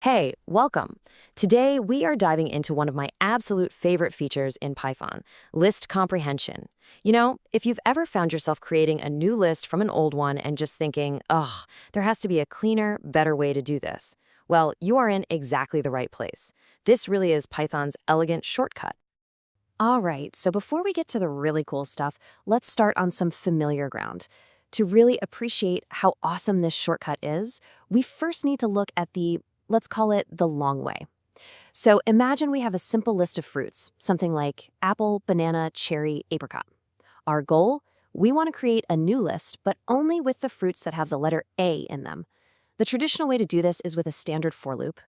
Hey, welcome. Today we are diving into one of my absolute favorite features in Python, list comprehension. If you've ever found yourself creating a new list from an old one and just thinking, ugh, there has to be a cleaner, better way to do this, well, you are in exactly the right place. This really is Python's elegant shortcut. All right, so before we get to the really cool stuff, let's start on some familiar ground. To really appreciate how awesome this shortcut is, we first need to look at let's call it the long way. So imagine we have a simple list of fruits, something like apple, banana, cherry, apricot. Our goal? We want to create a new list, but only with the fruits that have the letter A in them. The traditional way to do this is with a standard for loop.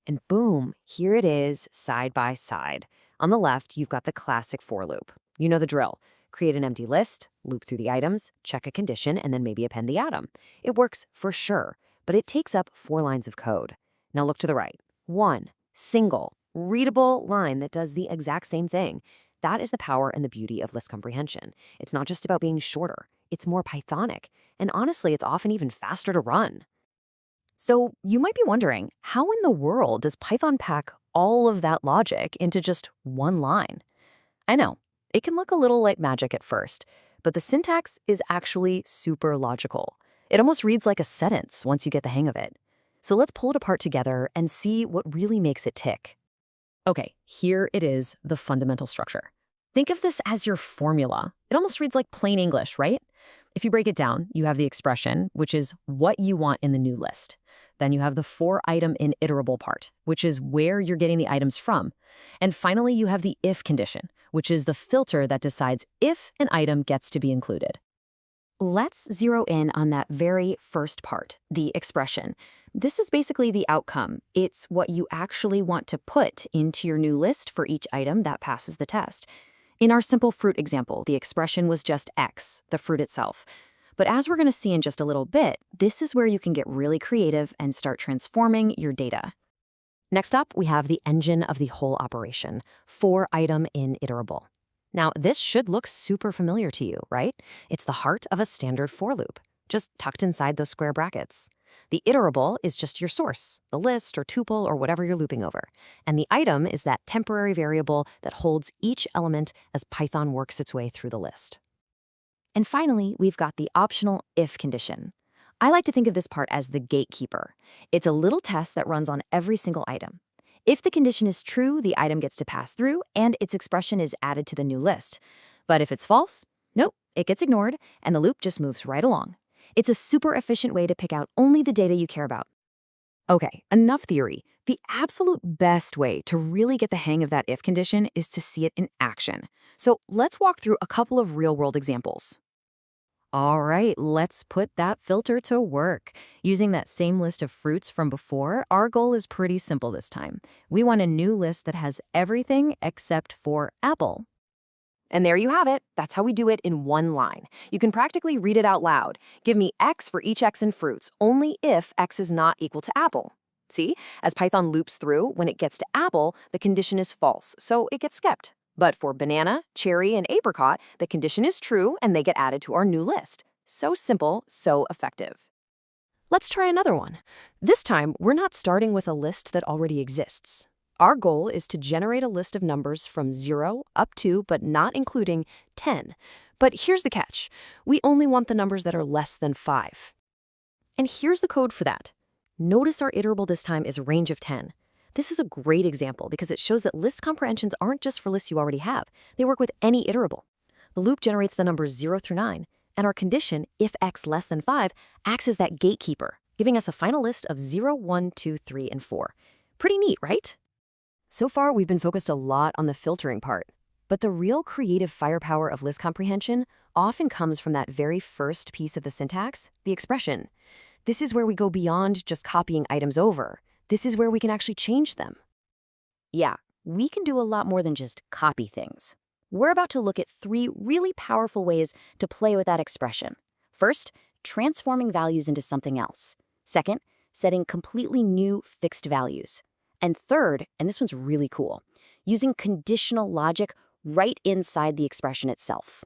And boom, here it is, side by side. On the left, you've got the classic for loop. You know the drill. Create an empty list, loop through the items, check a condition, and then maybe append the atom. It works for sure, but it takes up 4 lines of code. Now look to the right. One single, readable line that does the exact same thing. That is the power and the beauty of list comprehension. It's not just about being shorter. It's more Pythonic. And honestly, it's often even faster to run. So you might be wondering, how in the world does Python pack all of that logic into just one line? I know, it can look a little like magic at first, but the syntax is actually super logical. It almost reads like a sentence once you get the hang of it. So let's pull it apart together and see what really makes it tick. Okay, here it is, the fundamental structure. Think of this as your formula. It almost reads like plain English, right? If you break it down, you have the expression, which is what you want in the new list. Then you have the for-item initerable part, which is where you're getting the items from. And finally, you have the if condition, which is the filter that decides if an item gets to be included. Let's zero in on that very first part, the expression. This is basically the outcome. It's what you actually want to put into your new list for each item that passes the test. In our simple fruit example, the expression was just X, the fruit itself. But as we're going to see in just a little bit, this is where you can get really creative and start transforming your data. Next up, we have the engine of the whole operation, for-item initerable. Now, this should look super familiar to you, right? It's the heart of a standard for loop, just tucked inside those square brackets. The iterable is just your source, the list or tuple or whatever you're looping over. And the item is that temporary variable that holds each element as Python works its way through the list. And finally, we've got the optional if condition. I like to think of this part as the gatekeeper. It's a little test that runs on every single item. If the condition is true, the item gets to pass through and its expression is added to the new list. But if it's false, nope, it gets ignored and the loop just moves right along. It's a super efficient way to pick out only the data you care about. Okay, enough theory. The absolute best way to really get the hang of that if condition is to see it in action. So let's walk through a couple of real-world examples. All right, let's put that filter to work. Using that same list of fruits from before, our goal is pretty simple this time. We want a new list that has everything except for apple. And there you have it. That's how we do it in one line. You can practically read it out loud. Give me X for each X in fruits, only if X is not equal to apple. See, as Python loops through, when it gets to apple, the condition is false, so it gets skipped. But for banana, cherry, and apricot, the condition is true and they get added to our new list. So simple, so effective. Let's try another one. This time, we're not starting with a list that already exists. Our goal is to generate a list of numbers from 0 up to, but not including, 10. But here's the catch. We only want the numbers that are less than 5. And here's the code for that. Notice our iterable this time is range of 10. This is a great example because it shows that list comprehensions aren't just for lists you already have. They work with any iterable. The loop generates the numbers 0 through 9, and our condition, if x less than 5, acts as that gatekeeper, giving us a final list of 0, 1, 2, 3, and 4. Pretty neat, right? So far, we've been focused a lot on the filtering part, but the real creative firepower of list comprehension often comes from that very first piece of the syntax, the expression. This is where we go beyond just copying items over. This is where we can actually change them. Yeah, we can do a lot more than just copy things. We're about to look at 3 really powerful ways to play with that expression. First, transforming values into something else. Second, setting completely new fixed values. And third, and this one's really cool, using conditional logic right inside the expression itself.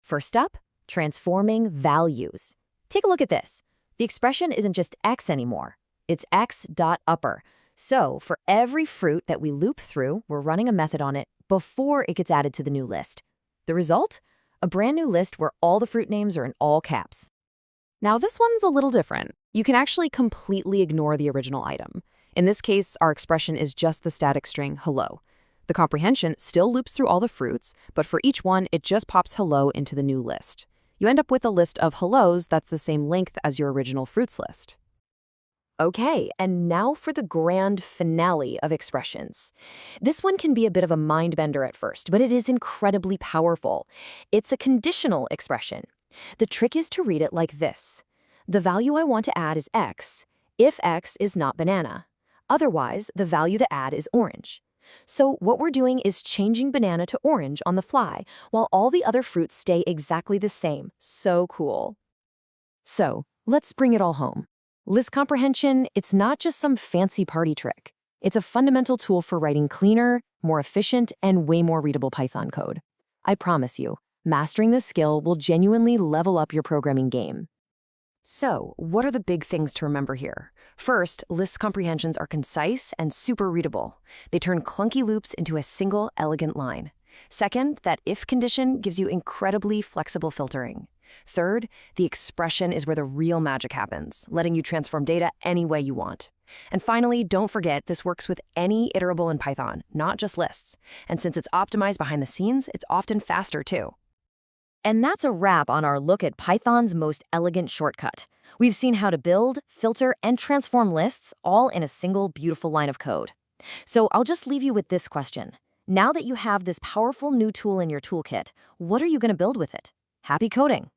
First up, transforming values. Take a look at this. The expression isn't just x anymore. It's x.upper. So for every fruit that we loop through, we're running a method on it before it gets added to the new list. The result? A brand new list where all the fruit names are in all caps. Now this one's a little different. You can actually completely ignore the original item. In this case, our expression is just the static string hello. The comprehension still loops through all the fruits, but for each one, it just pops hello into the new list. You end up with a list of hellos that's the same length as your original fruits list. Okay, and now for the grand finale of expressions. This one can be a bit of a mind bender at first, but it is incredibly powerful. It's a conditional expression. The trick is to read it like this. The value I want to add is x, if x is not banana. Otherwise, the value to add is orange. So what we're doing is changing banana to orange on the fly, while all the other fruits stay exactly the same. So cool. So, let's bring it all home. List comprehension, it's not just some fancy party trick. It's a fundamental tool for writing cleaner, more efficient, and way more readable Python code. I promise you, mastering this skill will genuinely level up your programming game. So, what are the big things to remember here? First, list comprehensions are concise and super readable. They turn clunky loops into a single, elegant line. Second, that if condition gives you incredibly flexible filtering. Third, the expression is where the real magic happens, letting you transform data any way you want. And finally, don't forget this works with any iterable in Python, not just lists. And since it's optimized behind the scenes, it's often faster too. And that's a wrap on our look at Python's most elegant shortcut. We've seen how to build, filter, and transform lists all in a single beautiful line of code. So I'll just leave you with this question. Now that you have this powerful new tool in your toolkit, what are you going to build with it? Happy coding!